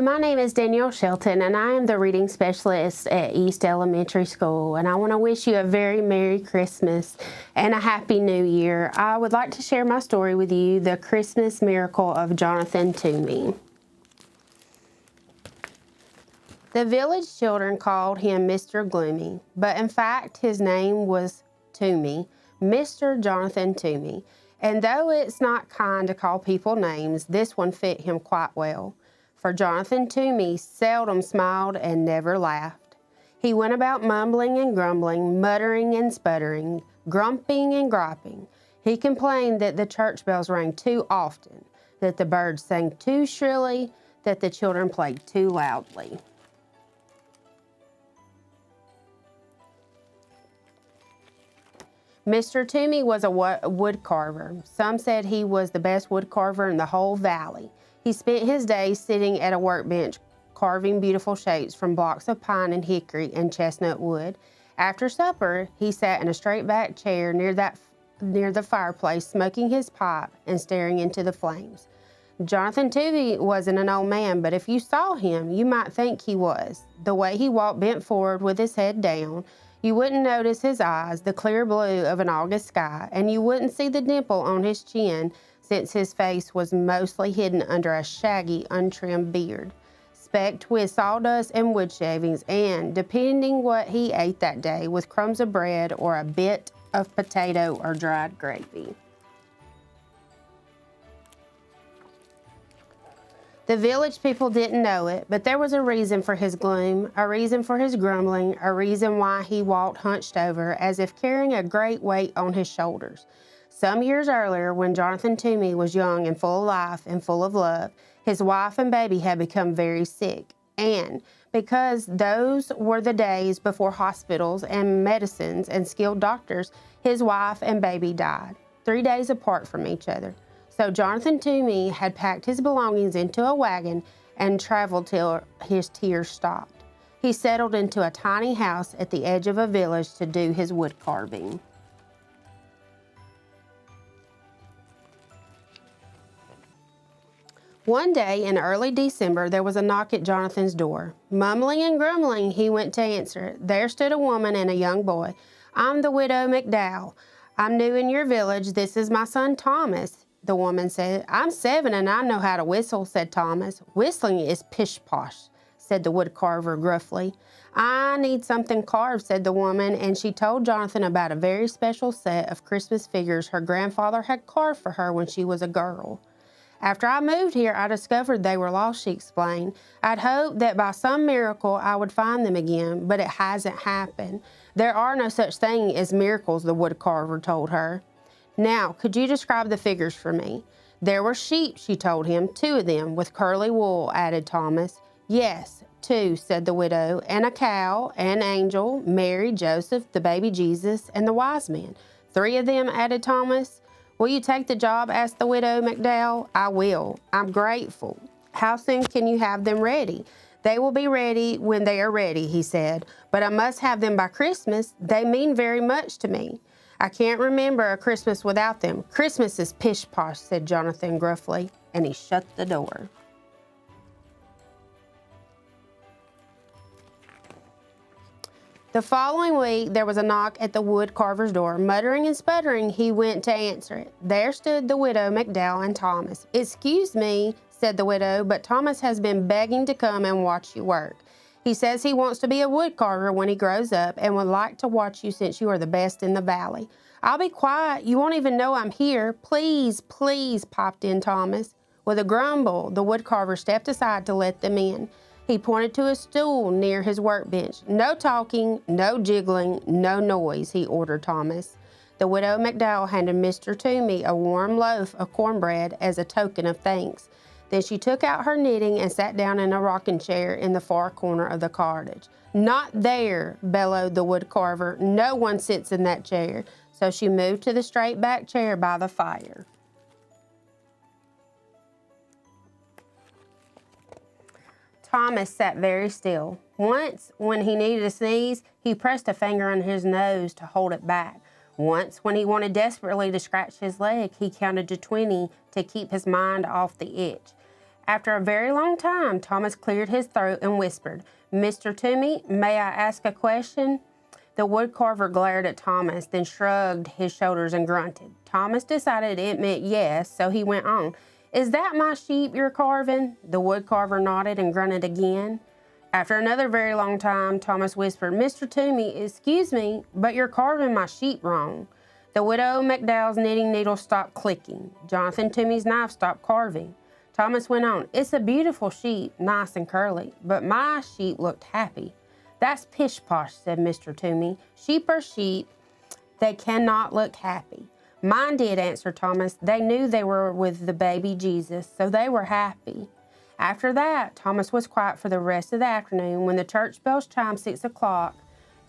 Hello, my name is Danielle Shelton, and I am the reading specialist at East Elementary School, and I want to wish you a very Merry Christmas and a Happy New Year. I would like to share my story with you, The Christmas Miracle of Jonathan Toomey. The village children called him Mr. Gloomy, but in fact his name was Toomey, Mr. Jonathan Toomey. And though it's not kind to call people names, this one fit him quite well. For Jonathan Toomey seldom smiled and never laughed. He went about mumbling and grumbling, muttering and sputtering, grumping and griping. He complained that the church bells rang too often, that the birds sang too shrilly, that the children played too loudly. Mr. Toomey was a wood carver. Some said he was the best wood carver in the whole valley. He spent his days sitting at a workbench carving beautiful shapes from blocks of pine and hickory and chestnut wood. After supper, he sat in a straight-back chair near the fireplace, smoking his pipe and staring into the flames. Jonathan Toomey wasn't an old man, but if you saw him, you might think he was. The way he walked bent forward with his head down, you wouldn't notice his eyes, the clear blue of an August sky, and you wouldn't see the dimple on his chin, since his face was mostly hidden under a shaggy, untrimmed beard, specked with sawdust and wood shavings, and, depending what he ate that day, with crumbs of bread or a bit of potato or dried gravy. The village people didn't know it, but there was a reason for his gloom, a reason for his grumbling, a reason why he walked hunched over, as if carrying a great weight on his shoulders. Some years earlier, when Jonathan Toomey was young and full of life and full of love, his wife and baby had become very sick. And because those were the days before hospitals and medicines and skilled doctors, his wife and baby died, 3 days apart from each other. So Jonathan Toomey had packed his belongings into a wagon and traveled till his tears stopped. He settled into a tiny house at the edge of a village to do his wood carving. One day in early December, there was a knock at Jonathan's door. Mumbling and grumbling, he went to answer it. There stood a woman and a young boy. "I'm the widow McDowell. I'm new in your village. This is my son Thomas," the woman said. "I'm 7 and I know how to whistle," said Thomas. "Whistling is pish-posh," said the wood carver gruffly. "I need something carved," said the woman, and she told Jonathan about a very special set of Christmas figures her grandfather had carved for her when she was a girl. "After I moved here, I discovered they were lost," she explained. "I'd hoped that by some miracle I would find them again, but it hasn't happened. There are no such thing as miracles," the wood carver told her. "Now, could you describe the figures for me?" "There were sheep," she told him. "2 of them, with curly wool," added Thomas. "Yes, 2, said the widow, "and a cow, an angel, Mary, Joseph, the baby Jesus, and the wise men." "3 of them," added Thomas. "Will you take the job?" asked the widow McDowell. "I will. I'm grateful." "How soon can you have them ready?" "They will be ready when they are ready," he said. "But I must have them by Christmas. They mean very much to me." "I can't remember a Christmas without them." "Christmas is pish-posh," said Jonathan gruffly, and he shut the door. The following week, there was a knock at the wood carver's door. Muttering and sputtering, he went to answer it. There stood the widow McDowell and Thomas. "Excuse me," said the widow, "but Thomas has been begging to come and watch you work. He says he wants to be a wood carver when he grows up and would like to watch you since you are the best in the valley." "I'll be quiet. You won't even know I'm here. Please, please," popped in Thomas. With a grumble, the wood carver stepped aside to let them in. He pointed to a stool near his workbench. "No talking, no jiggling, no noise," he ordered Thomas. The widow McDowell handed Mr. Toomey a warm loaf of cornbread as a token of thanks. Then she took out her knitting and sat down in a rocking chair in the far corner of the cottage. "Not there," bellowed the wood carver. "No one sits in that chair." So she moved to the straight back chair by the fire. Thomas sat very still. Once, when he needed to sneeze, he pressed a finger on his nose to hold it back. Once, when he wanted desperately to scratch his leg, he counted to 20 to keep his mind off the itch. After a very long time, Thomas cleared his throat and whispered, "Mr. Toomey, may I ask a question?" The woodcarver glared at Thomas, then shrugged his shoulders and grunted. Thomas decided it meant yes, so he went on. "Is that my sheep you're carving?" The woodcarver nodded and grunted again. After another very long time, Thomas whispered, "Mr. Toomey, excuse me, but you're carving my sheep wrong." The widow McDowell's knitting needle stopped clicking. Jonathan Toomey's knife stopped carving. Thomas went on, "It's a beautiful sheep, nice and curly, but my sheep looked happy." "That's pish-posh," said Mr. Toomey. "Sheep are sheep. They cannot look happy." "Mine did," answered Thomas. "They knew they were with the baby Jesus, so they were happy." After that, Thomas was quiet for the rest of the afternoon. When the church bells chimed 6 o'clock,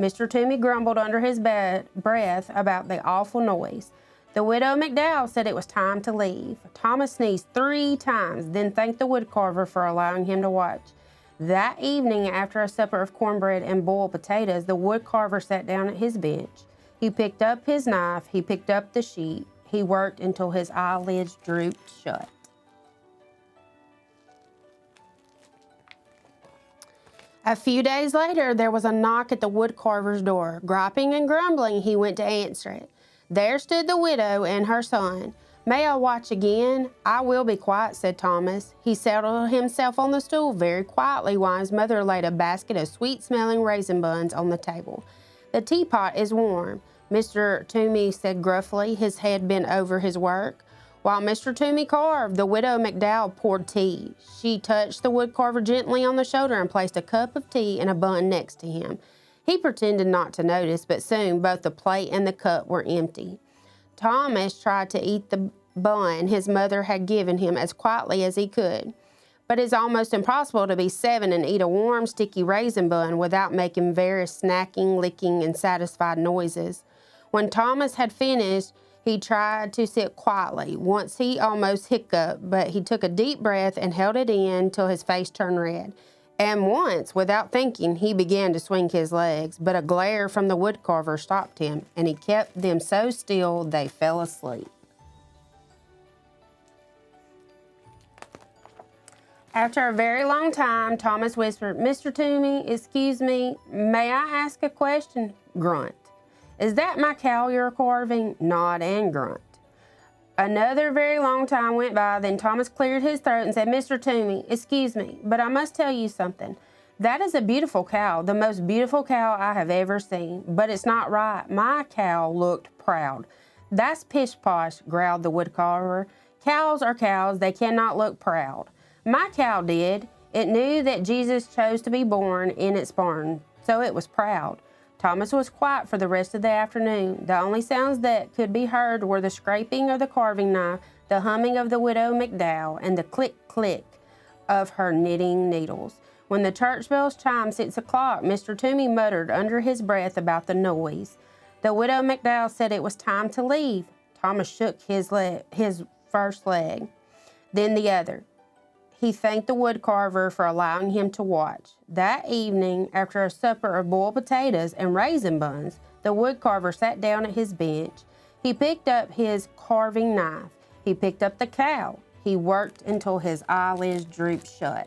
Mr. Toomey grumbled under his breath about the awful noise. The widow McDowell said it was time to leave. Thomas sneezed 3 times, then thanked the woodcarver for allowing him to watch. That evening, after a supper of cornbread and boiled potatoes, the woodcarver sat down at his bench. He picked up his knife. He picked up the sheet. He worked until his eyelids drooped shut. A few days later, there was a knock at the woodcarver's door. Griping and grumbling, he went to answer it. There stood the widow and her son. "May I watch again?" "I will be quiet," said Thomas. He settled himself on the stool very quietly while his mother laid a basket of sweet-smelling raisin buns on the table. "The teapot is warm," Mr. Toomey said gruffly, his head bent over his work. While Mr. Toomey carved, the widow McDowell poured tea. She touched the woodcarver gently on the shoulder and placed a cup of tea and a bun next to him. He pretended not to notice, but soon both the plate and the cup were empty. Thomas tried to eat the bun his mother had given him as quietly as he could. But it's almost impossible to be 7 and eat a warm, sticky raisin bun without making various snacking, licking, and satisfied noises. When Thomas had finished, he tried to sit quietly. Once he almost hiccuped, but he took a deep breath and held it in till his face turned red. And once, without thinking, he began to swing his legs, but a glare from the woodcarver stopped him, and he kept them so still they fell asleep. After a very long time, Thomas whispered, "Mr. Toomey, excuse me, may I ask a question?" Grunt. "Is that my cow you're carving?" Nod and grunt. Another very long time went by, then Thomas cleared his throat and said, "Mr. Toomey, excuse me, but I must tell you something. That is a beautiful cow, the most beautiful cow I have ever seen, but it's not right. My cow looked proud." "That's pish-posh," growled the woodcarver. "Cows are cows, they cannot look proud. My cow did. It knew that Jesus chose to be born in its barn, so it was proud." Thomas was quiet for the rest of the afternoon. The only sounds that could be heard were the scraping of the carving knife, the humming of the widow McDowell, and the click-click of her knitting needles. When the church bells chimed 6 o'clock, Mr. Toomey muttered under his breath about the noise. The widow McDowell said it was time to leave. Thomas shook his first leg, then the other. He thanked the woodcarver for allowing him to watch. That evening, after a supper of boiled potatoes and raisin buns, the woodcarver sat down at his bench. He picked up his carving knife. He picked up the cow. He worked until his eyelids drooped shut.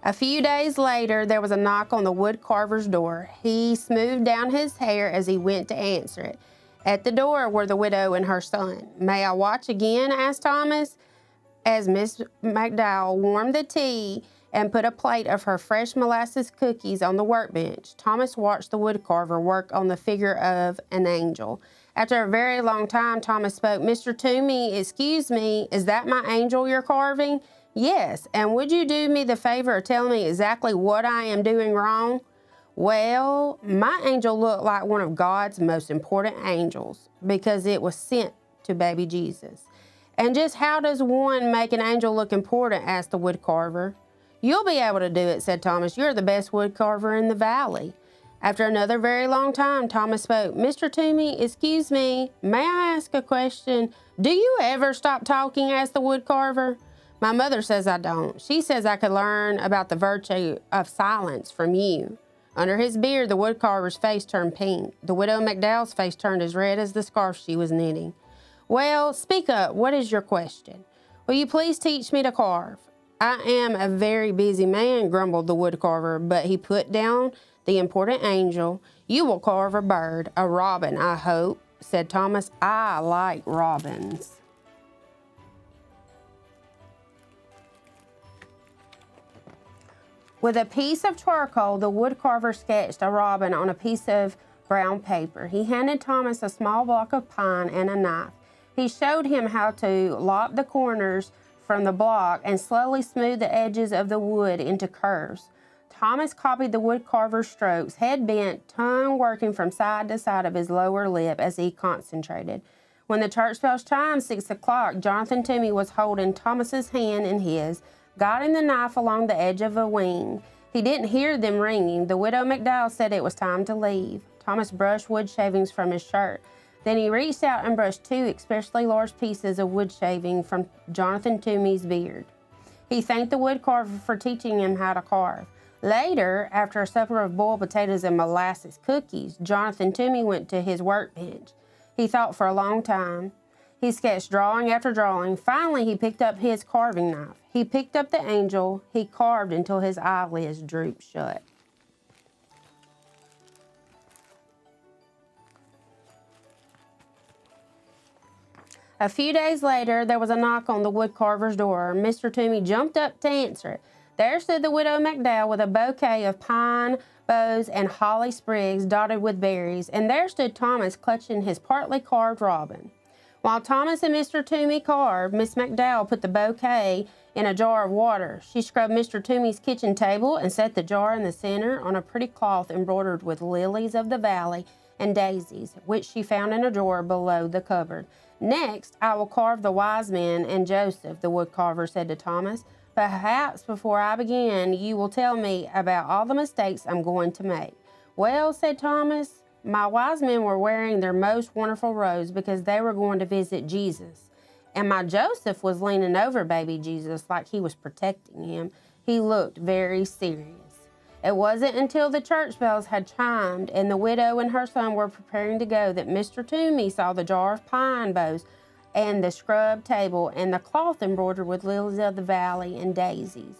A few days later, there was a knock on the woodcarver's door. He smoothed down his hair as he went to answer it. At the door were the widow and her son. "May I watch again?" asked Thomas. As Miss McDowell warmed the tea and put a plate of her fresh molasses cookies on the workbench, Thomas watched the woodcarver work on the figure of an angel. After a very long time, Thomas spoke. "Mr. Toomey, excuse me, is that my angel you're carving?" "Yes, and would you do me the favor of telling me exactly what I am doing wrong?" "Well, my angel looked like one of God's most important angels because it was sent to baby Jesus." "And just how does one make an angel look important?" asked the woodcarver. "You'll be able to do it," said Thomas. "You're the best woodcarver in the valley." After another very long time, Thomas spoke. "Mr. Toomey, excuse me, may I ask a question?" "Do you ever stop talking?" asked the woodcarver. "My mother says I don't. She says I could learn about the virtue of silence from you." Under his beard, the woodcarver's face turned pink. The widow McDowell's face turned as red as the scarf she was knitting. Well, speak up. What is your question? Will you please teach me to carve? I am a very busy man, grumbled the woodcarver, but he put down the important angel. You will carve a bird, a robin, I hope, said Thomas. I like robins. With a piece of charcoal, the woodcarver sketched a robin on a piece of brown paper. He handed Thomas a small block of pine and a knife. He showed him how to lop the corners from the block and slowly smooth the edges of the wood into curves. Thomas copied the woodcarver's strokes, head bent, tongue working from side to side of his lower lip as he concentrated. When the church bells chimed 6 o'clock, Jonathan Toomey was holding Thomas's hand in his, guiding the knife along the edge of a wing. He didn't hear them ringing. The widow McDowell said it was time to leave. Thomas brushed wood shavings from his shirt. Then he reached out and brushed 2 especially large pieces of wood shaving from Jonathan Toomey's beard. He thanked the woodcarver for teaching him how to carve. Later, after a supper of boiled potatoes and molasses cookies, Jonathan Toomey went to his workbench. He thought for a long time. He sketched drawing after drawing. Finally, he picked up his carving knife. He picked up the angel. He carved until his eyelids drooped shut. A few days later, there was a knock on the woodcarver's door. Mr. Toomey jumped up to answer it. There stood the widow McDowell with a bouquet of pine boughs and holly sprigs dotted with berries, and there stood Thomas clutching his partly carved robin. While Thomas and Mr. Toomey carved, Miss McDowell put the bouquet in a jar of water. She scrubbed Mr. Toomey's kitchen table and set the jar in the center on a pretty cloth embroidered with lilies of the valley and daisies, which she found in a drawer below the cupboard. Next, I will carve the wise men and Joseph, the woodcarver said to Thomas. Perhaps before I begin, you will tell me about all the mistakes I'm going to make. Well, said Thomas, my wise men were wearing their most wonderful robes because they were going to visit Jesus. And my Joseph was leaning over baby Jesus like he was protecting him. He looked very serious. It wasn't until the church bells had chimed and the widow and her son were preparing to go that Mr. Toomey saw the jar of pine boughs and the scrubbed table and the cloth embroidered with lilies of the valley and daisies.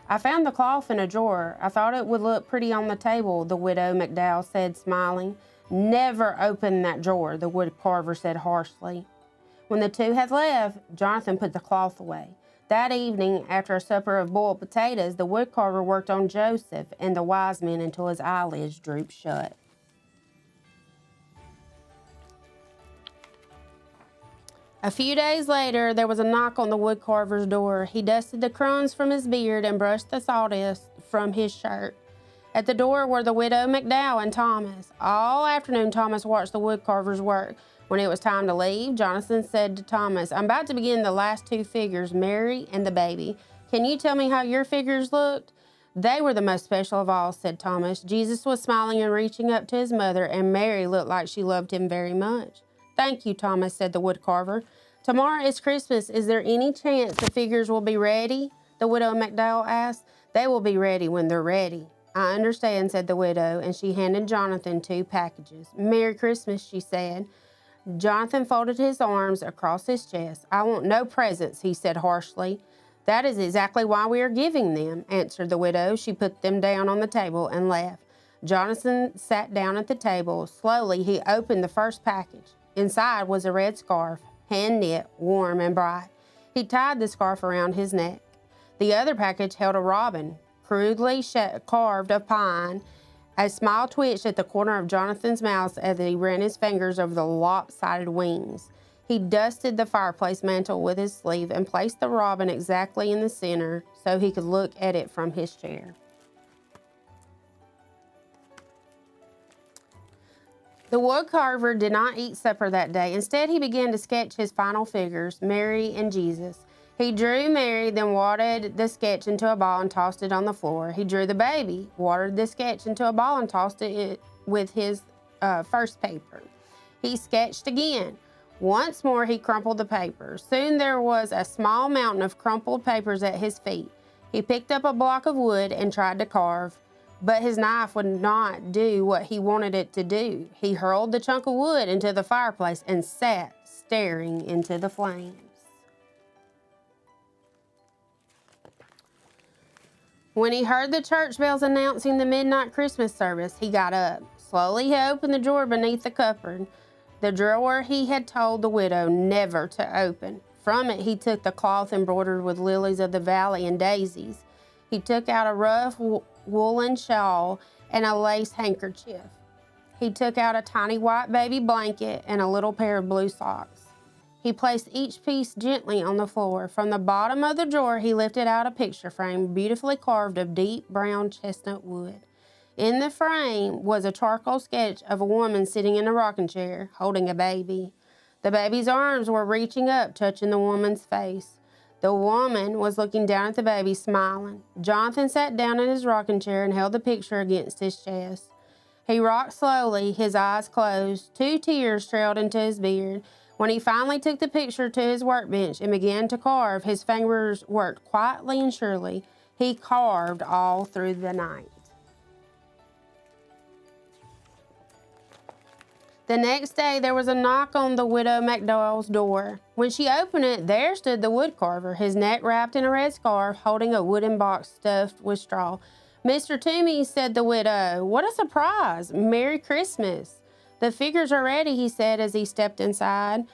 I found the cloth in a drawer. I thought it would look pretty on the table, the widow McDowell said, smiling. Never open that drawer, the woodcarver said harshly. When the two had left, Jonathan put the cloth away. That evening, after a supper of boiled potatoes, the woodcarver worked on Joseph and the wise men until his eyelids drooped shut. A few days later, there was a knock on the woodcarver's door. He dusted the crumbs from his beard and brushed the sawdust from his shirt. At the door were the widow McDowell and Thomas. All afternoon, Thomas watched the woodcarver's work. When it was time to leave, Jonathan said to Thomas, I'm about to begin the last 2 figures, Mary and the baby. Can you tell me how your figures looked? They were the most special of all, said Thomas. Jesus was smiling and reaching up to his mother, and Mary looked like she loved him very much. Thank you, Thomas, said the woodcarver. Tomorrow is Christmas. Is there any chance the figures will be ready? The widow McDowell asked. They will be ready when they're ready. I understand, said the widow, and she handed Jonathan 2 packages. Merry Christmas, she said. Jonathan folded his arms across his chest. I want no presents, he said harshly. That is exactly why we are giving them, answered the widow. She put them down on the table and left. Jonathan sat down at the table. Slowly, he opened the first package. Inside was a red scarf, hand-knit, warm and bright. He tied the scarf around his neck. The other package held a robin, crudely carved of pine. A smile twitched at the corner of Jonathan's mouth as he ran his fingers over the lopsided wings. He dusted the fireplace mantel with his sleeve and placed the robin exactly in the center so he could look at it from his chair. The woodcarver did not eat supper that day. Instead, he began to sketch his final figures, Mary and Jesus. He drew Mary, then watered the sketch into a ball and tossed it on the floor. He drew the baby, watered the sketch into a ball and tossed it with his first paper. He sketched again. Once more, he crumpled the paper. Soon there was a small mountain of crumpled papers at his feet. He picked up a block of wood and tried to carve, but his knife would not do what he wanted it to do. He hurled the chunk of wood into the fireplace and sat staring into the flames. When he heard the church bells announcing the midnight Christmas service, he got up. Slowly he opened the drawer beneath the cupboard, the drawer he had told the widow never to open. From it he took the cloth embroidered with lilies of the valley and daisies. He took out a rough woolen shawl and a lace handkerchief. He took out a tiny white baby blanket and a little pair of blue socks. He placed each piece gently on the floor. From the bottom of the drawer, he lifted out a picture frame beautifully carved of deep brown chestnut wood. In the frame was a charcoal sketch of a woman sitting in a rocking chair, holding a baby. The baby's arms were reaching up, touching the woman's face. The woman was looking down at the baby, smiling. Jonathan sat down in his rocking chair and held the picture against his chest. He rocked slowly, his eyes closed. 2 tears trailed into his beard. When he finally took the picture to his workbench and began to carve, his fingers worked quietly and surely. He carved all through the night. The next day, there was a knock on the widow McDowell's door. When she opened it, there stood the woodcarver, his neck wrapped in a red scarf, holding a wooden box stuffed with straw. "Mr. Toomey," said the widow, "what a surprise! Merry Christmas." "The figures are ready," he said as he stepped inside.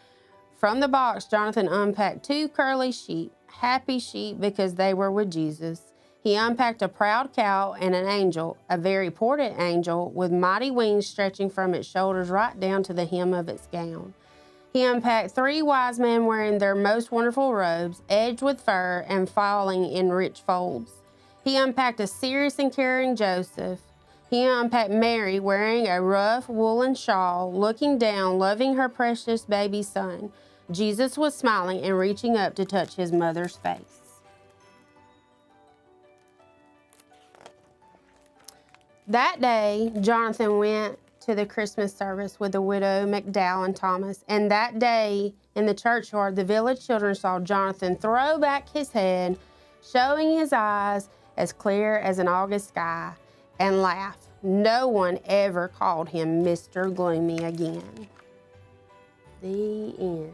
From the box, Jonathan unpacked 2 curly sheep, happy sheep because they were with Jesus. He unpacked a proud cow and an angel, a very important angel, with mighty wings stretching from its shoulders right down to the hem of its gown. He unpacked 3 wise men wearing their most wonderful robes, edged with fur and falling in rich folds. He unpacked a serious and caring Joseph. He unpacked Mary wearing a rough woolen shawl, looking down, loving her precious baby son. Jesus was smiling and reaching up to touch his mother's face. That day, Jonathan went to the Christmas service with the widow McDowell and Thomas, and that day in the churchyard, the village children saw Jonathan throw back his head, showing his eyes as clear as an August sky, and laugh. No one ever called him Mr. Gloomy again. The end.